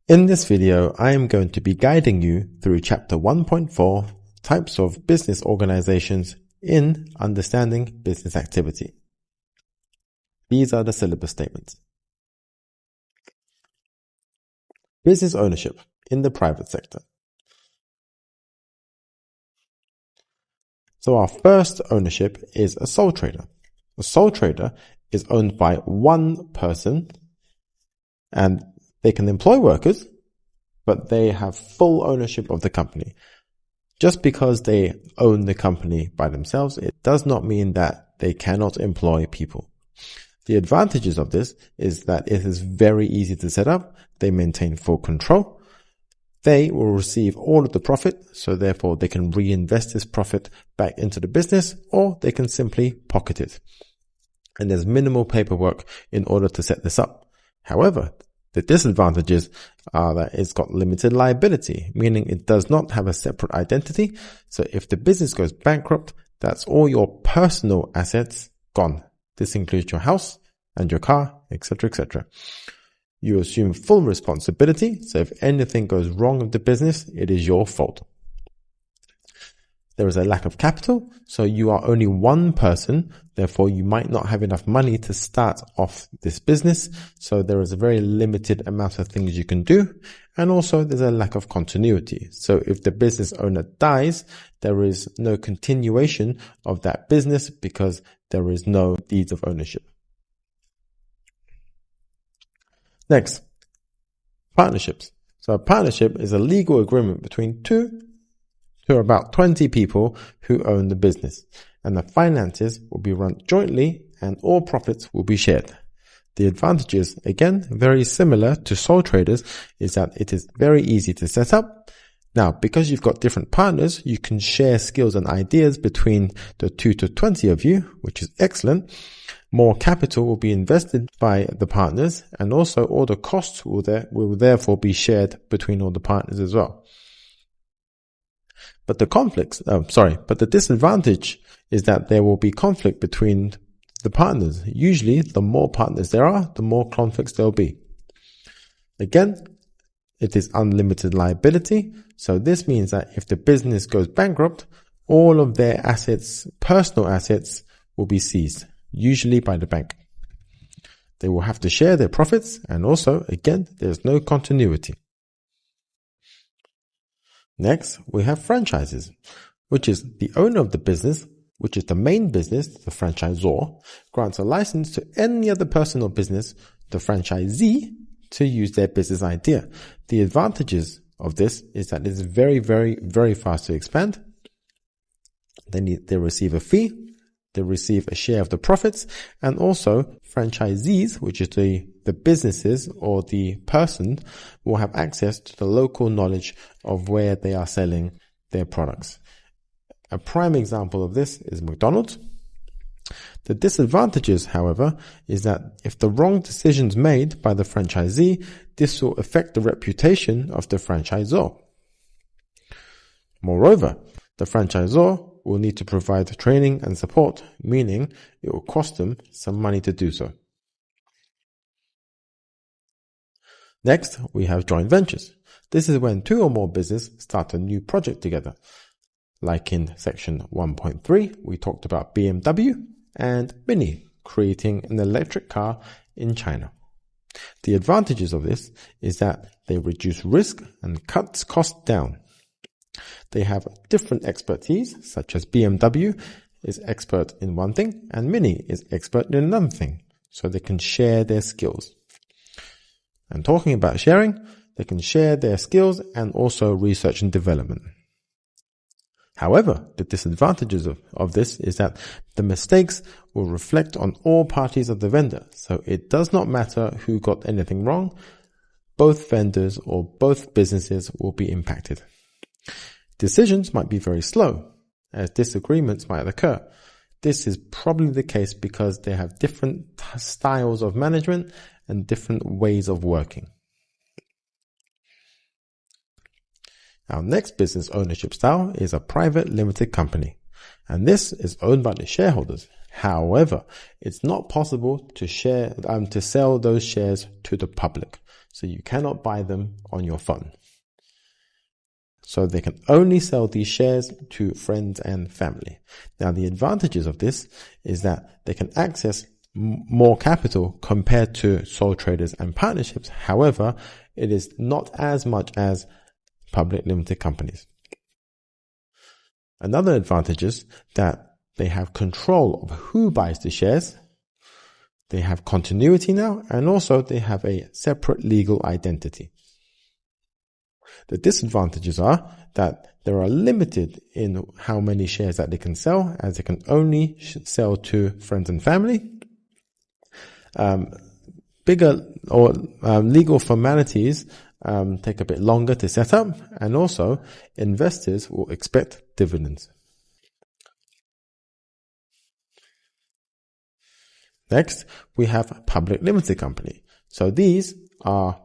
In this video, I am going to be guiding you through Chapter 1.4, Types of Business Organizations in Understanding Business Activity. These are the syllabus statements. Business ownership in the private sector. So our first ownership is a sole trader. A sole trader is owned by one person and they can employ workers, but they have full ownership of the company. Just because they own the company by themselves, it does not mean that they cannot employ people. The advantages of this is that it is very easy to set up. They maintain full control. They will receive all of the profit, so therefore they can reinvest this profit back into the business, or they can simply pocket it. And there's minimal paperwork in order to set this up. However, the disadvantages are that it's got limited liability, meaning it does not have a separate identity. So if the business goes bankrupt, that's all your personal assets gone. This includes your house and your car, etc., etc. You assume full responsibility, so if anything goes wrong with the business, it is your fault. There is a lack of capital, so you are only one person, therefore you might not have enough money to start off this business, so there is a very limited amount of things you can do, and also there's a lack of continuity. So if the business owner dies, there is no continuation of that business because there is no deeds of ownership. Next, partnerships. So a partnership is a legal agreement between two to about 20 people who own the business, and the finances will be run jointly and all profits will be shared. The advantages, again, very similar to sole traders, is that it is very easy to set up. Now, because you've got different partners, you can share skills and ideas between the 2 to 20 of you, which is excellent. More capital will be invested by the partners, and also all the costs will therefore be shared between all the partners as well. But the disadvantage is that there will be conflict between the partners. Usually, the more partners there are, the more conflicts there will be. Again, it is unlimited liability. So this means that if the business goes bankrupt, all of their assets, personal assets, will be seized, usually by the bank. They will have to share their profits, and also, again, there's no continuity. Next, we have franchises, which is the owner of the business, which is the main business, the franchisor, grants a license to any other person or business, the franchisee, to use their business idea. The advantages of this is that it's very, very, very fast to expand. They receive a fee, they receive a share of the profits, and also franchisees, which is the businesses or the person, will have access to the local knowledge of where they are selling their products. A prime example of this is McDonald's. The disadvantages, however, is that if the wrong decisions made by the franchisee, this will affect the reputation of the franchisor. Moreover, the franchisor will need to provide training and support, meaning it will cost them some money to do so. Next, we have joint ventures. This is when two or more businesses start a new project together. Like in section 1.3, we talked about BMW and Mini creating an electric car in China. The advantages of this is that they reduce risk and cuts costs down. They have different expertise, such as BMW is expert in one thing and Mini is expert in another thing, so they can share their skills. And talking about sharing, they can share their skills and also research and development. However, the disadvantages of this is that the mistakes will reflect on all parties of the vendor, so it does not matter who got anything wrong, both vendors or both businesses will be impacted. Decisions might be very slow, as disagreements might occur. This is probably the case because they have different styles of management and different ways of working. Our next business ownership style is a private limited company, and this is owned by the shareholders. However, it's not possible to sell those shares to the public. so you cannot buy them on your phone. So they can only sell these shares to friends and family. Now, the advantages of this is that they can access more capital compared to sole traders and partnerships. However, it is not as much as public limited companies. Another advantage is that they have control of who buys the shares. They have continuity now, and also they have a separate legal identity. The disadvantages are that they are limited in how many shares that they can sell, as they can only sell to friends and family. Bigger or legal formalities take a bit longer to set up, and also investors will expect dividends. Next, we have public limited company. So these companies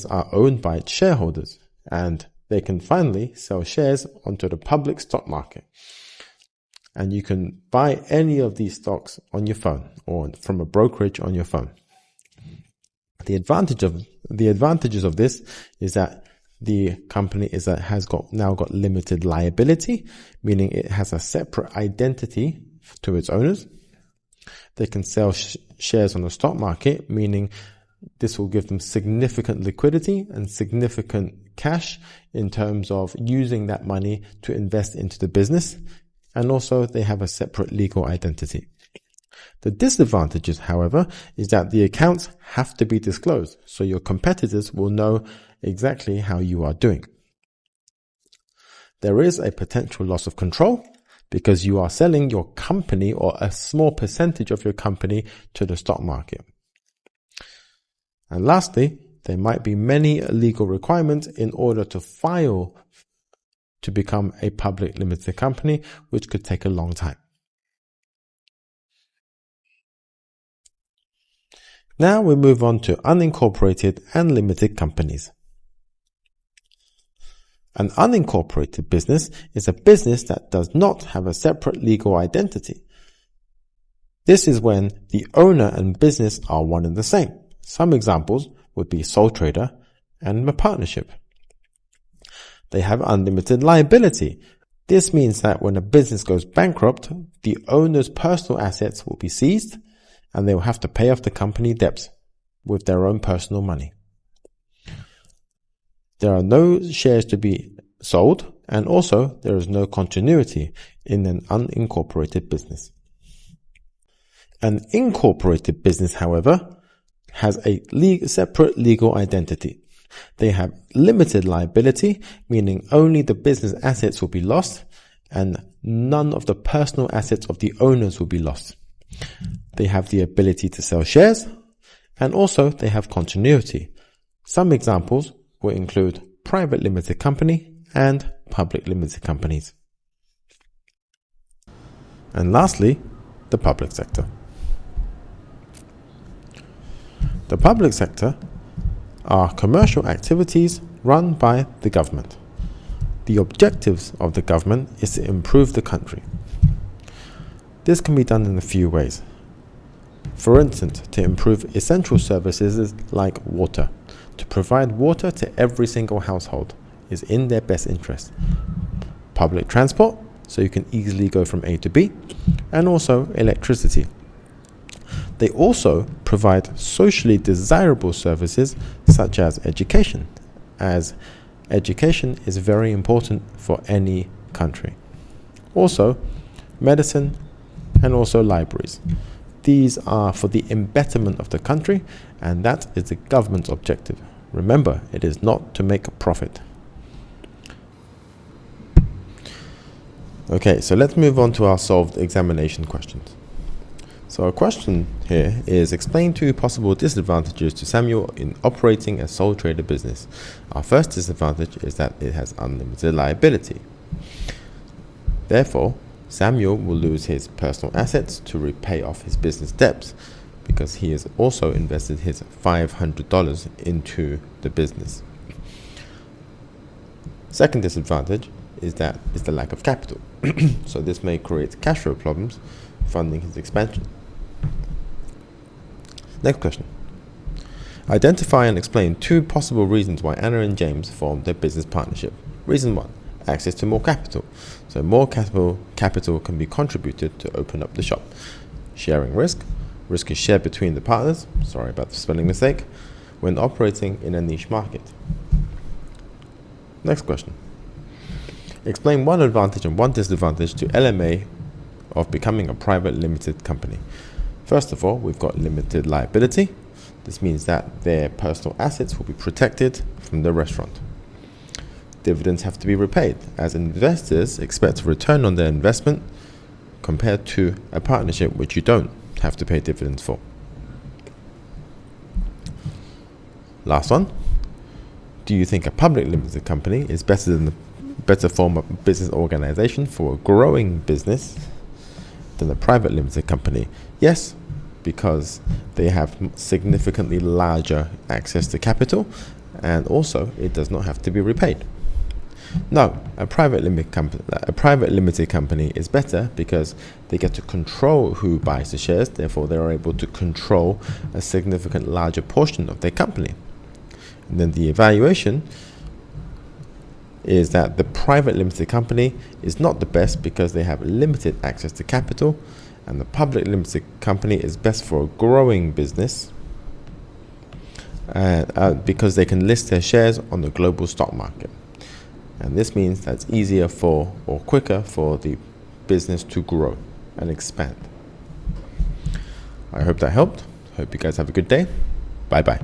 are owned by shareholders, and they can finally sell shares onto the public stock market. And you can buy any of these stocks on your phone or from a brokerage on your phone. The advantages of this is that the company has now got limited liability, meaning it has a separate identity to its owners. They can sell shares on the stock market, meaning this will give them significant liquidity and significant cash in terms of using that money to invest into the business. And also they have a separate legal identity. The disadvantages, however, is that the accounts have to be disclosed, so your competitors will know exactly how you are doing. There is a potential loss of control because you are selling your company or a small percentage of your company to the stock market. And lastly, there might be many legal requirements in order to file to become a public limited company, which could take a long time. Now we move on to unincorporated and limited companies. An unincorporated business is a business that does not have a separate legal identity. This is when the owner and business are one and the same. Some examples would be sole trader and a partnership. They have unlimited liability. This means that when a business goes bankrupt, the owner's personal assets will be seized and they will have to pay off the company debts with their own personal money. There are no shares to be sold, and also there is no continuity in an unincorporated business. An incorporated business, however, has a separate legal identity. They have limited liability, meaning only the business assets will be lost and none of the personal assets of the owners will be lost. They have the ability to sell shares, and also they have continuity. Some examples will include private limited company and public limited companies. And lastly, the public sector. The public sector are commercial activities run by the government. The objectives of the government is to improve the country. This can be done in a few ways. For instance, to improve essential services like water. To provide water to every single household is in their best interest. Public transport, so you can easily go from A to B, and also electricity. They also provide socially desirable services such as education, as education is very important for any country. Also, medicine and also libraries. These are for the betterment of the country, and that is the government's objective. Remember, it is not to make a profit. Okay, so let's move on to our solved examination questions. So our question here is explain 2 possible disadvantages to Samuel in operating a sole trader business. Our first disadvantage is that it has unlimited liability. Therefore, Samuel will lose his personal assets to repay off his business debts because he has also invested his $500 into the business. Second disadvantage is the lack of capital. So this may create cash flow problems funding his expansion. Next question. Identify and explain 2 possible reasons why Anna and James formed their business partnership. Reason 1, access to more capital. So more capital can be contributed to open up the shop. Sharing risk. Risk is shared between the partners, sorry about the spelling mistake, when operating in a niche market. Next question. Explain 1 advantage and 1 disadvantage to LMA of becoming a private limited company. First of all, we've got limited liability. This means that their personal assets will be protected from the restaurant. Dividends have to be repaid, as investors expect a return on their investment compared to a partnership which you don't have to pay dividends for. Last one. Do you think a public limited company is better form of business organization for a growing business than a private limited company? Yes, because they have significantly larger access to capital, and also it does not have to be repaid. No, a private limited company is better because they get to control who buys the shares, therefore they are able to control a significant larger portion of their company. And then the evaluation is that the private limited company is not the best because they have limited access to capital, and the public limited company is best for a growing business because they can list their shares on the global stock market. And this means that it's easier or quicker for the business to grow and expand. I hope that helped. Hope you guys have a good day. Bye-bye.